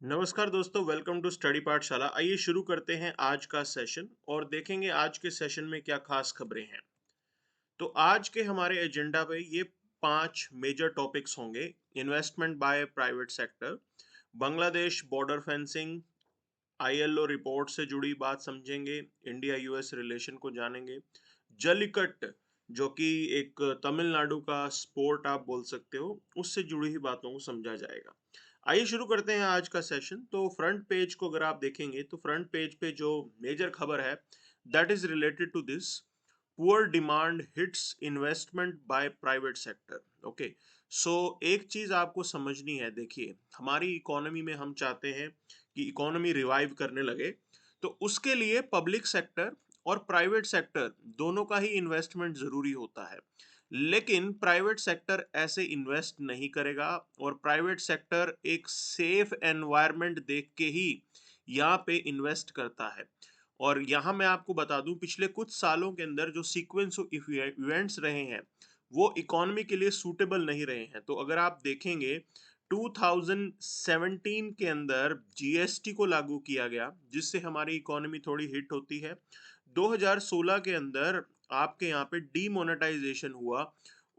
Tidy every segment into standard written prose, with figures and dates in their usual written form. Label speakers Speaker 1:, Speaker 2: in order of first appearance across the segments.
Speaker 1: नमस्कार दोस्तों, welcome to study पाठशाला। आइए शुरू करते हैं आज का सेशन और देखेंगे आज के सेशन में क्या खास खबरें हैं। तो आज के हमारे एजेंडा पे ये 5 मेजर टॉपिक्स होंगे। Investment by private sector, Bangladesh border fencing, ILO report से जुड़ी बात समझेंगे, इंडिया यूएस रिलेशन को जानेंगे, जल्लीकट्ट जो कि एक तमिलनाडु का स्पोर्ट आप बोल सकते हो, उससे जुड़ी हुई बातों को समझा जाएगा। आइए शुरू करते हैं आज का सेशन। तो फ्रंट पेज को अगर आप देखेंगे तो फ्रंट पेज पे जो मेजर खबर है that is related to this: poor demand hits investment by private sector. Okay, so एक चीज आपको समझनी है। देखिए, हमारी इकोनॉमी में हम चाहते हैं कि इकोनॉमी रिवाइव करने लगे, तो उसके लिए पब्लिक सेक्टर और प्राइवेट सेक्टर दोनों का ही इन्वेस्टमेंट जरूरी होता है। लेकिन प्राइवेट सेक्टर ऐसे इन्वेस्ट नहीं करेगा और प्राइवेट सेक्टर एक सेफ एनवायरनमेंट देख के ही यहाँ पे इन्वेस्ट करता है। और यहाँ मैं आपको बता दूं, पिछले कुछ सालों के अंदर जो सीक्वेंस ऑफ इवेंट्स रहे हैं वो इकोनॉमी के लिए सूटेबल नहीं रहे हैं। तो अगर आप देखेंगे 2017 के अंदर जीएसटी को लागू किया गया जिससे हमारी इकोनॉमी थोड़ी हिट होती है। 2016 के अंदर आपके यहाँ पे डीमोनेटाइजेशन हुआ,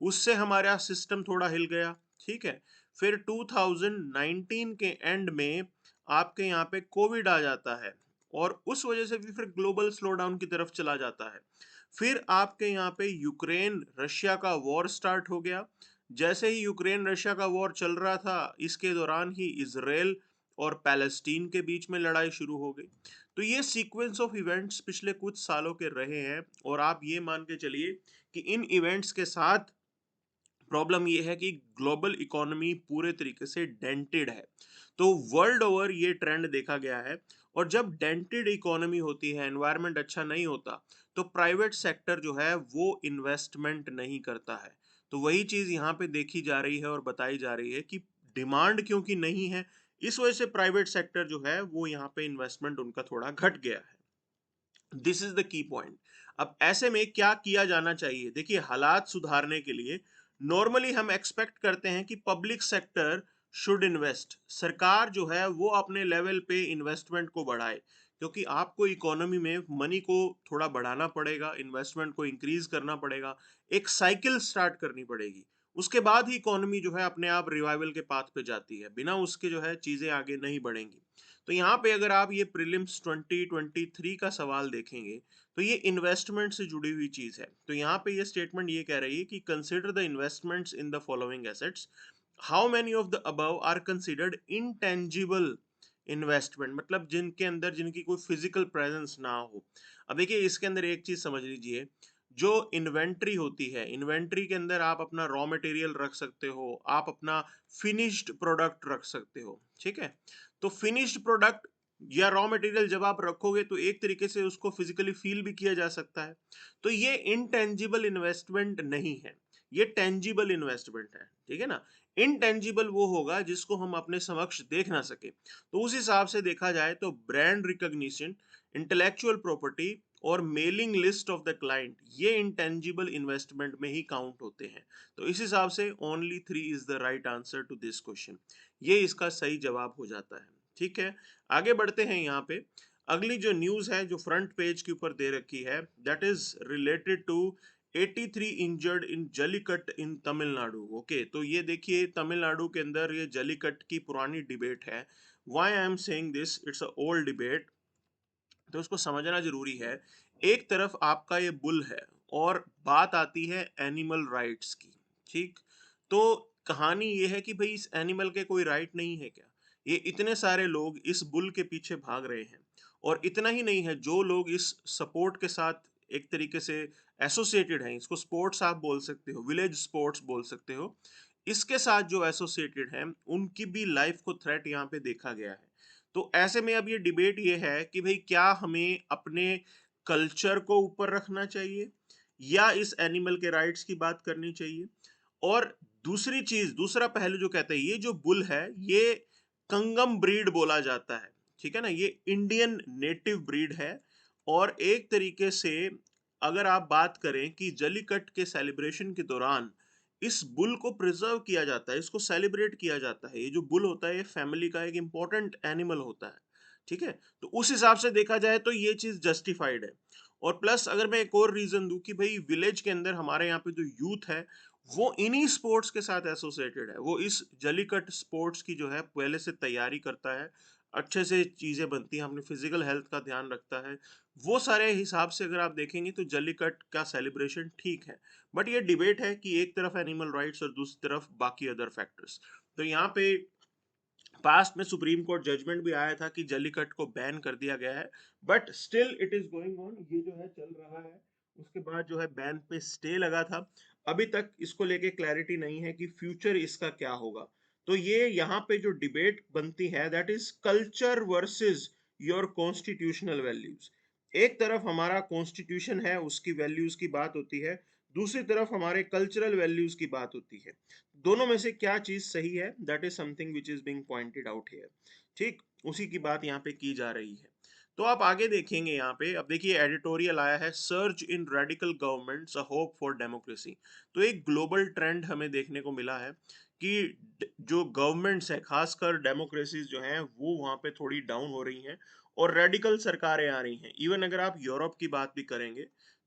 Speaker 1: उससे हमारा सिस्टम थोड़ा हिल गया। ठीक है, फिर 2019 के एंड में आपके यहाँ पे कोविड आ जाता है और उस वजह से भी फिर ग्लोबल स्लो डाउन की तरफ चला जाता है। फिर आपके यहाँ पे यूक्रेन रशिया का वॉर स्टार्ट हो गया। जैसे ही यूक्रेन रशिया का वॉर चल रहा था, इसके दौरान ही इजराइल और पैलेस्टीन के बीच में लड़ाई शुरू हो गई। तो ये सीक्वेंस ऑफ इवेंट्स पिछले कुछ सालों के रहे हैं और आप ये मान के चलिए कि इन इवेंट्स के साथ प्रॉब्लम ये है कि ग्लोबल इकोनॉमी पूरे तरीके से डेंटेड है। तो वर्ल्ड ओवर ये ट्रेंड देखा गया है। और जब डेंटेड इकोनॉमी होती है, एनवायरनमेंट अच्छा नहीं होता, तो प्राइवेट सेक्टर जो है वो इन्वेस्टमेंट नहीं करता है। तो वही चीज यहाँ पे देखी जा रही है और बताई जा रही है कि डिमांड क्योंकि नहीं है, इस वजह से प्राइवेट सेक्टर जो है वो यहाँ पे इन्वेस्टमेंट उनका थोड़ा घट गया है। This is the key point. अब ऐसे में क्या किया जाना चाहिए? देखिए, हालात सुधारने के लिए नॉर्मली हम एक्सपेक्ट करते हैं कि पब्लिक सेक्टर शुड इन्वेस्ट, सरकार जो है वो अपने लेवल पे इन्वेस्टमेंट को बढ़ाए, क्योंकि आपको इकोनॉमी में मनी को थोड़ा बढ़ाना पड़ेगा, इन्वेस्टमेंट को इंक्रीज करना पड़ेगा, एक साइकिल स्टार्ट करनी पड़ेगी। उसके बाद ही इकोनॉमी जो है अपने आप रिवाइवल के पाथ पे जाती है, बिना उसके जो है चीजें आगे नहीं बढ़ेंगी। तो यहाँ पे अगर आप ये प्रीलिम्स 2023 का सवाल देखेंगे तो ये इन्वेस्टमेंट से जुड़ी हुई चीज है। तो यहाँ पे ये स्टेटमेंट ये कह रही है कि consider the investments in the following assets, how many of the above are considered intangible investment, मतलब जिनके अंदर जिनकी कोई फिजिकल प्रेजेंस ना हो। अब देखिए, इसके अंदर एक चीज समझ लीजिए, जो इन्वेंट्री होती है, इन्वेंट्री के अंदर आप अपना रॉ मटेरियल रख सकते हो, आप अपना फिनिश्ड प्रोडक्ट रख सकते हो। ठीक है, तो फिनिश्ड प्रोडक्ट या रॉ मटेरियल जब आप रखोगे तो एक तरीके से उसको फिजिकली फील भी किया जा सकता है। तो ये इनटेंजिबल इन्वेस्टमेंट नहीं है, ये टेंजिबल इन्वेस्टमेंट है। ठीक है ना, इनटेंजिबल वो होगा जिसको हम अपने समक्ष देख ना सके। तो उस हिसाब से देखा जाए तो ब्रांड रिकॉग्निशन, इंटेलेक्चुअल प्रॉपर्टी और mailing list of the client, ये इंटेंजिबल इन्वेस्टमेंट में ही काउंट होते हैं। तो इस हिसाब से only 3 is the right answer to this question. ये इसका सही जवाब हो जाता है। ठीक है, आगे बढ़ते हैं। यहाँ पे अगली जो न्यूज है जो फ्रंट पेज के ऊपर दे रखी है that is related to 83 injured in Jallikattu in Tamil Nadu. Okay, तो ये देखिए, तमिलनाडु के अंदर ये जलीकट की पुरानी डिबेट है। Why I am saying this, it's a old debate, तो उसको समझना जरूरी है। एक तरफ आपका ये बुल है और बात आती है एनिमल राइट्स की। ठीक, तो कहानी ये है कि भाई इस एनिमल के कोई राइट नहीं है क्या? ये इतने सारे लोग इस बुल के पीछे भाग रहे हैं, और इतना ही नहीं है, जो लोग इस सपोर्ट के साथ एक तरीके से एसोसिएटेड हैं, इसको स्पोर्ट्स आप बोल सकते हो, विलेज स्पोर्ट्स बोल सकते हो, इसके साथ जो एसोसिएटेड हैं उनकी भी लाइफ को थ्रेट यहाँ पे देखा गया है। तो ऐसे में अब ये डिबेट ये है कि भाई क्या हमें अपने कल्चर को ऊपर रखना चाहिए या इस एनिमल के राइट्स की बात करनी चाहिए। और दूसरी चीज, दूसरा पहलू जो कहते हैं, ये जो बुल है ये कंगम ब्रीड बोला जाता है। ठीक है ना, ये इंडियन नेटिव ब्रीड है। और एक तरीके से अगर आप बात करें कि जलीकट के सेलिब्रेशन के दौरान इस बुल को प्रिजर्व किया जाता है, इसको सेलिब्रेट किया जाता है। ये जो बुल होता है ये फैमिली का एक इंपॉर्टेंट एनिमल होता है, ठीक है? तो उस हिसाब से देखा जाए तो ये चीज जस्टिफाइड है। और प्लस अगर मैं एक और रीजन दूं कि भाई विलेज के अंदर हमारे यहाँ पे जो यूथ है वो इन्हीं स्पोर्ट्स के साथ एसोसिएटेड है, वो इस जलीकट स्पोर्ट्स की जो है पहले से तैयारी करता है, अच्छे से चीजें बनती हैं, अपनी फिजिकल हेल्थ का ध्यान रखता है। वो सारे हिसाब से अगर आप देखेंगे तो जल्लीकट्ट का सेलिब्रेशन ठीक है। बट ये डिबेट है कि एक तरफ एनिमल राइट्स और दूसरी तरफ बाकी अदर फैक्टर्स। तो यहाँ पे पास्ट में सुप्रीम कोर्ट जजमेंट भी आया था कि जल्लीकट्ट को बैन कर दिया गया है, but still it is going on, ये जो है चल रहा है। उसके बाद जो है बैन पे स्टे लगा था। अभी तक इसको लेके क्लैरिटी नहीं है कि फ्यूचर इसका क्या होगा। तो ये यहाँ पे जो डिबेट बनती है that is culture versus your constitutional values. एक तरफ हमारा कॉन्स्टिट्यूशन है, उसकी वैल्यूज की बात होती है, दूसरी तरफ हमारे कल्चरल वैल्यूज की बात होती है। दोनों में से क्या चीज सही है, that is something which is being pointed out here. ठीक, उसी की बात यहाँ पे की जा रही है। तो आप आगे देखेंगे यहाँ पे, अब देखिए एडिटोरियल आया है, surge in radical governments a hope for democracy. तो एक ग्लोबल ट्रेंड हमें देखने को मिला है कि जो गवर्नमेंट्स है खासकर डेमोक्रेसीज जो हैं वो वहाँ पे थोड़ी डाउन हो रही हैं और रेडिकल सरकारें आ रही हैं। इवन अगर आप यूरोप की बात भी करेंगे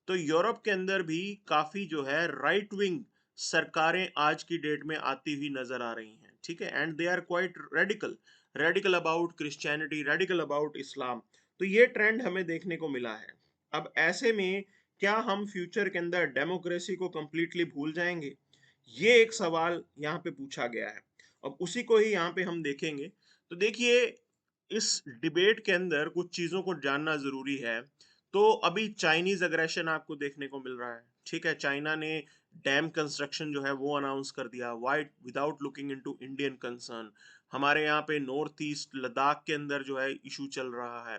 Speaker 1: तो यूरोप के अंदर भी काफी जो है राइट विंग सरकारें आज की डेट में आती हुई नजर आ रही हैं, ठीक है? And they are quite radical, radical about Christianity, radical about Islam. तो ये ट्रेंड हमें देखने को मिला है। अब ऐसे में क्या हम फ्यूचर के अंदर डेमोक्रेसी को कंप्लीटली भूल जाएंगे? ये एक सवाल यहाँ पे पूछा गया है। अब उसी को ही यहाँ पे हम देखेंगे। तो देखिए इस डिबेट के अंदर कुछ चीजों को जानना जरूरी है। तो अभी चाइनीज अग्रेशन आपको देखने को मिल रहा है, ठीक है? चाइना ने डैम कंस्ट्रक्शन जो है वो अनाउंस कर दिया, white without looking into Indian concern. हमारे यहाँ पे नॉर्थ ईस्ट लद्दाख के अंदर जो है इशू चल रहा है,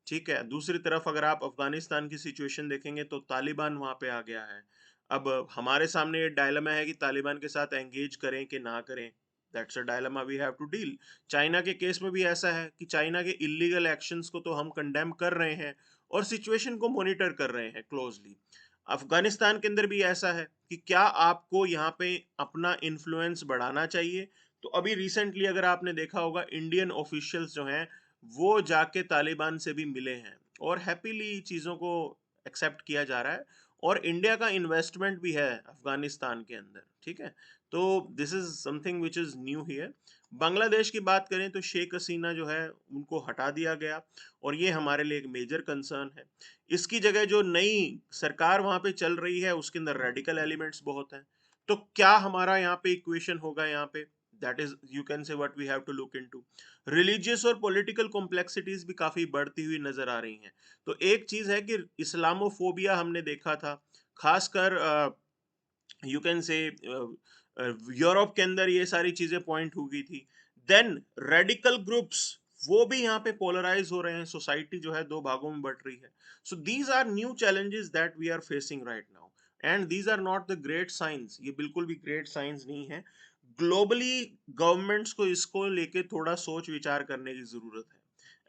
Speaker 1: ठीक है? दूसरी तरफ अगर आप अफगानिस्तान की सिचुएशन देखेंगे तो तालिबान वहां पे आ गया है। अब हमारे सामने ये डायलेमा है कि तालिबान के साथ एंगेज करें कि ना करें। That's a dilemma we have to deal. China के केस में भी ऐसा है कि चाइना के इलीगल एक्शंस को तो हम कंडेम कर रहे हैं और सिचुएशन को मॉनिटर कर रहे हैं क्लोजली। अफगानिस्तान के अंदर भी ऐसा है कि क्या आपको यहाँ पे अपना इन्फ्लुएंस बढ़ाना चाहिए? तो अभी रिसेंटली अगर आपने देखा होगा इंडियन ऑफिशियल्स जो हैं वो जाके तालिबान से भी मिले हैं और हैप्पीली चीज़ों को एक्सेप्ट किया जा रहा है और इंडिया का इन्वेस्टमेंट भी है अफगानिस्तान के अंदर, ठीक है? तो this is something which is new here. Bangladesh की बात करें तो शेख हसीना जो है उनको हटा दिया गया और ये हमारे लिए एक मेजर कंसर्न है। इसकी जगह जो नई सरकार वहां पे चल रही है उसके अंदर रेडिकल एलिमेंट्स बहुत हैं। तो क्या हमारा यहाँ पे इक्वेशन होगा यहाँ पे? That is you can say what we have to look into. Religious और पॉलिटिकल कॉम्प्लेक्सिटीज भी काफी बढ़ती हुई नजर आ रही हैं। तो एक चीज है कि इस्लामोफोबिया हमने देखा था, खासकर यू कैन से यूरोप के अंदर ये सारी चीजें पॉइंट हो गई थी। देन रेडिकल ग्रुप्स वो भी यहाँ पे पोलराइज हो रहे हैं, सोसाइटी जो है दो भागों में बट रही है। So these are new challenges that we are facing right now and these are not the great science, ये बिल्कुल भी ग्रेट साइंस नहीं है। ग्लोबली गवर्नमेंट्स को इसको लेके थोड़ा सोच विचार करने की जरूरत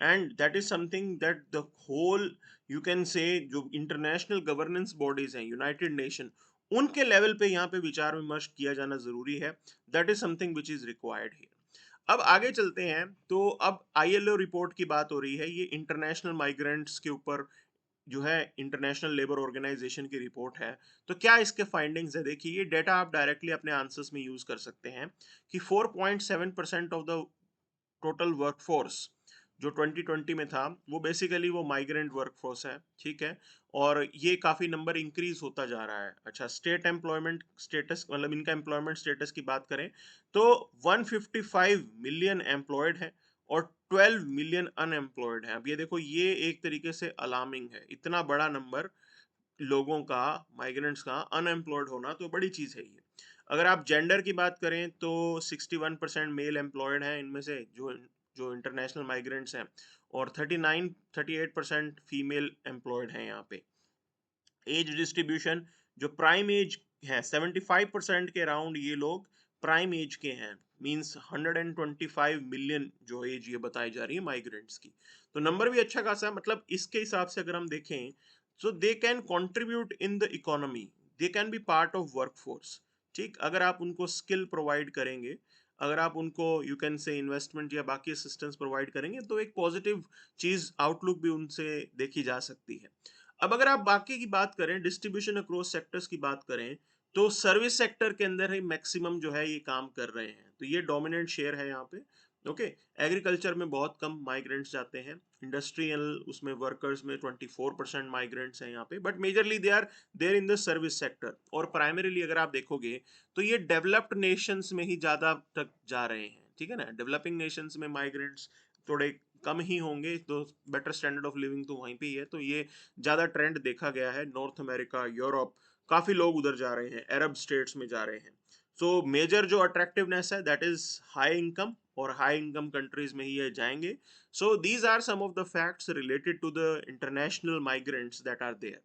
Speaker 1: है and that is something that the whole you can say जो इंटरनेशनल गवर्नेंस बॉडीज हैं, यूनाइटेड नेशन, उनके लेवल पे यहाँ पे विचार विमर्श किया जाना जरूरी है। That is something which is required here. अब आगे चलते हैं। तो अब आईएलओ रिपोर्ट की बात हो रही है, ये इंटरनेशनल माइग्रेंट्स के ऊपर जो है इंटरनेशनल लेबर ऑर्गेनाइजेशन की रिपोर्ट है। तो क्या इसके फाइंडिंग्स है? देखिए ये डेटा आप डायरेक्टली अपने आंसर्स में यूज कर सकते हैं कि 4.7% ऑफ द टोटल वर्कफोर्स जो 2020 में था वो बेसिकली वो माइग्रेंट वर्कफोर्स है, ठीक है? और ये काफी नंबर इंक्रीज होता जा रहा है। अच्छा, स्टेट एम्प्लॉयमेंट स्टेटस मतलब इनका एम्प्लॉयमेंट स्टेटस की बात करें तो 155 मिलियन एम्प्लॉयड है और 12 मिलियन अनएम्प्लॉयड है। अब ये देखो ये एक तरीके से अलार्मिंग है, इतना बड़ा नंबर लोगों का, माइग्रेंट्स का अनएम्प्लॉयड होना तो बड़ी चीज है ये। अगर आप जेंडर की बात करें तो 61% मेल एम्प्लॉयड हैं इनमें से, जो जो इंटरनेशनल माइग्रेंट्स हैं, और 38% फीमेल एम्प्लॉयड हैं यहाँ पे। एज डिस्ट्रीब्यूशन जो प्राइम एज है 75% के अराउंड ये लोग प्राइम एज के हैं, मींस 125 मिलियन जो एज ये बताई जा रही है माइग्रेंट्स की। तो नंबर भी अच्छा खासा है। मतलब इसके हिसाब से अगर हम देखें so they can contribute in the economy, they can be part of workforce, ठीक, अगर आप उनको स्किल प्रोवाइड करेंगे, अगर आप उनको यू कैन से इन्वेस्टमेंट या बाकी असिस्टेंस प्रोवाइड करेंगे, तो एक पॉजिटिव चीज आउटलुक भी उनसे देखी जा सकती है। अब अगर आप बाकी की बात करें, डिस्ट्रीब्यूशन अक्रॉस सेक्टर्स की बात करें, तो सर्विस सेक्टर के अंदर ही मैक्सिमम जो है ये काम कर रहे हैं, तो ये डोमिनेंट शेयर है यहाँ पे। ओके, एग्रीकल्चर में बहुत कम माइग्रेंट्स जाते हैं, इंडस्ट्रियल उसमें वर्कर्स में 24% माइग्रेंट्स हैं यहाँ पे, but majorly they are there in the service sector. और प्राइमरीली अगर आप देखोगे तो ये डेवलप्ड नेशंस में ही ज्यादा तक जा रहे हैं, ठीक है ना। डेवलपिंग नेशंस में माइग्रेंट्स थोड़े कम ही होंगे, तो बेटर स्टैंडर्ड ऑफ लिविंग तो वहीं पे ही है, तो ये ज्यादा ट्रेंड देखा गया है। नॉर्थ अमेरिका, यूरोप, काफी लोग उधर जा रहे हैं, अरब स्टेट्स में जा रहे हैं। सो मेजर जो अट्रैक्टिवनेस है दैट इज हाई इनकम, और हाई इनकम कंट्रीज में ही ये जाएंगे। So these are some of the facts related to the international migrants that are there.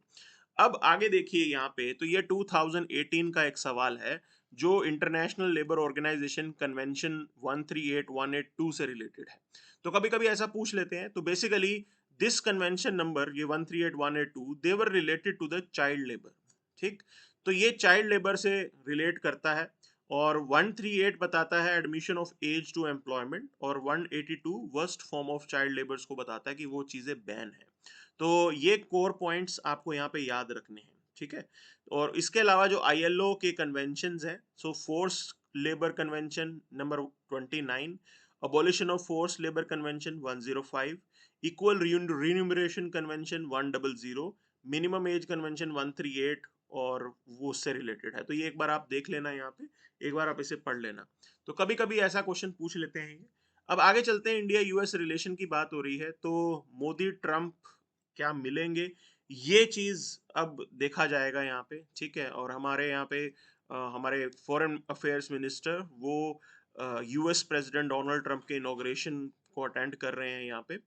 Speaker 1: अब आगे देखिए यहाँ पे, तो ये 2018 का एक सवाल है जो इंटरनेशनल लेबर ऑर्गेनाइजेशन कन्वेंशन 138182 से रिलेटेड है। तो कभी कभी ऐसा पूछ लेते हैं, तो बेसिकली दिस कन्वेंशन नंबर, ये 138182, they were related to the child labour. ठीक, तो ये चाइल्ड लेबर से रिलेट करता है। और 138 बताता है admission of age to employment, और 182 worst form of child labours को बताता है कि वो चीजें बैन है। तो ये कोर पॉइंट्स आपको यहाँ पे याद रखने हैं, ठीक है। और इसके अलावा जो आईएलओ के कन्वेंशंस हैं, so force labour convention number 29, abolition of force labour convention 105, equal remuneration convention 100, minimum age convention 138, और वो उससे रिलेटेड है। तो ये एक बार आप देख लेना, यहाँ पे एक बार आप इसे पढ़ लेना। तो कभी कभी ऐसा क्वेश्चन पूछ लेते हैं ये। अब आगे चलते हैं, इंडिया यूएस रिलेशन की बात हो रही है, तो मोदी ट्रम्प क्या मिलेंगे, ये चीज अब देखा जाएगा यहाँ पे, ठीक है। और हमारे यहाँ पे हमारे फॉरेन अफेयर्स मिनिस्टर वो यूएस प्रेसिडेंट डोनाल्ड ट्रंप के इनॉग्रेशन को अटेंड कर रहे हैं यहाँ पे।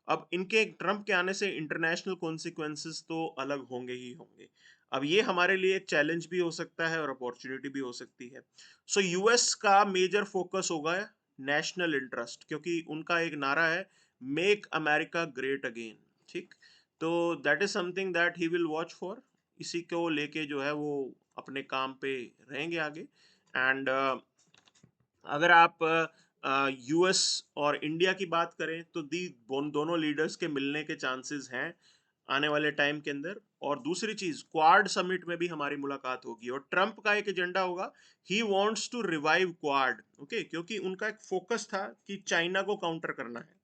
Speaker 1: अब इनके ट्रंप के आने से इंटरनेशनल कॉन्सिक्वेंसेस तो अलग होंगे ही होंगे। अब ये हमारे लिए एक चैलेंज भी हो सकता है और अपॉर्चुनिटी भी हो सकती है। सो यूएस का मेजर फोकस होगा नेशनल इंटरेस्ट, क्योंकि उनका एक नारा है, मेक अमेरिका ग्रेट अगेन। ठीक, तो that is something that he will watch for. इसी को लेके जो है वो अपने काम पे रहेंगे आगे। एंड अगर आप यूएस और इंडिया की बात करें, तो दी दोनों लीडर्स के मिलने के चांसेस हैं आने वाले टाइम के अंदर। और दूसरी चीज, क्वाड समिट में भी हमारी मुलाकात होगी, और ट्रंप का एक एजेंडा होगा, he wants to revive Quad. Okay, क्योंकि उनका एक फोकस था कि चाइना को काउंटर करना है,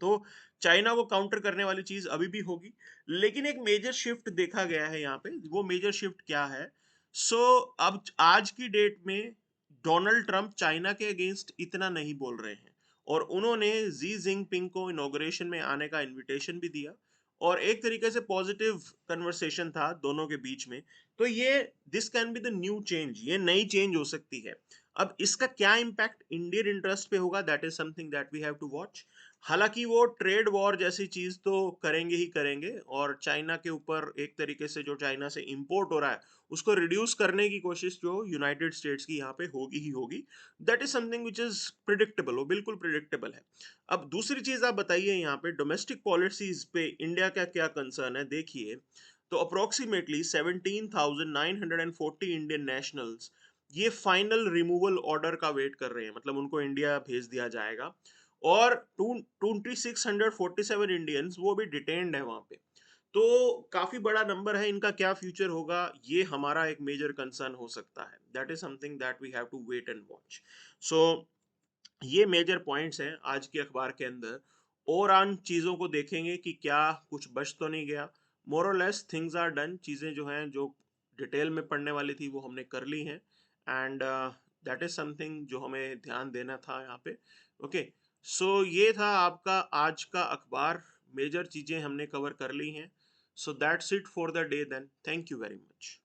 Speaker 1: तो चाइना को काउंटर करने वाली चीज अभी भी होगी। लेकिन एक मेजर शिफ्ट देखा गया है यहाँ पे, वो मेजर शिफ्ट क्या है। सो अब आज की डेट में डोनाल्ड ट्रंप चाइना के अगेंस्ट इतना नहीं बोल रहे हैं, और उन्होंने जी जिनपिंग को इनॉग्रेशन में आने का इनविटेशन भी दिया, और एक तरीके से पॉजिटिव कन्वर्सेशन था दोनों के बीच में। तो ये this can be the new change, ये नई चेंज हो सकती है। अब इसका क्या इम्पैक्ट इंडियन इंटरेस्ट पे होगा, that is something that we have to watch. हालांकि वो ट्रेड वॉर जैसी चीज तो करेंगे ही करेंगे, और चाइना के ऊपर एक तरीके से जो चाइना से इंपोर्ट हो रहा है उसको रिड्यूस करने की कोशिश जो यूनाइटेड स्टेट्स की यहाँ पे होगी ही होगी। That is something which is predictable, वो बिल्कुल प्रिडिक्टेबल है। अब दूसरी चीज आप बताइए, यहाँ पे डोमेस्टिक पॉलिसीज पे इंडिया का क्या कंसर्न है, देखिए। तो अप्रोक्सीमेटली 17,940 इंडियन नेशनल्स ये फाइनल रिमूवल ऑर्डर का वेट कर रहे हैं, मतलब उनको इंडिया भेज दिया जाएगा। और 2647 इंडियंस वो भी डिटेन्ड है वहां पे। तो काफी बड़ा नंबर है, इनका क्या फ्यूचर होगा ये हमारा एक मेजर कंसर्न हो सकता है। That is something that we have to wait and watch. So ये मेजर पॉइंट्स हैं आज के अखबार के अंदर। और आन चीजों को देखेंगे कि क्या कुछ बच तो नहीं गया। मोर और लेस थिंग्स आर डन, चीजें जो हैं जो डिटेल में पढ़ने वाली थी वो हमने कर ली हैं। एंड दैट इज समथिंग जो हमें ध्यान देना था यहाँ पे। ओके, सो ये था आपका आज का अखबार, मेजर चीजें हमने कवर कर ली हैं। So that's it for the day then, thank you very much.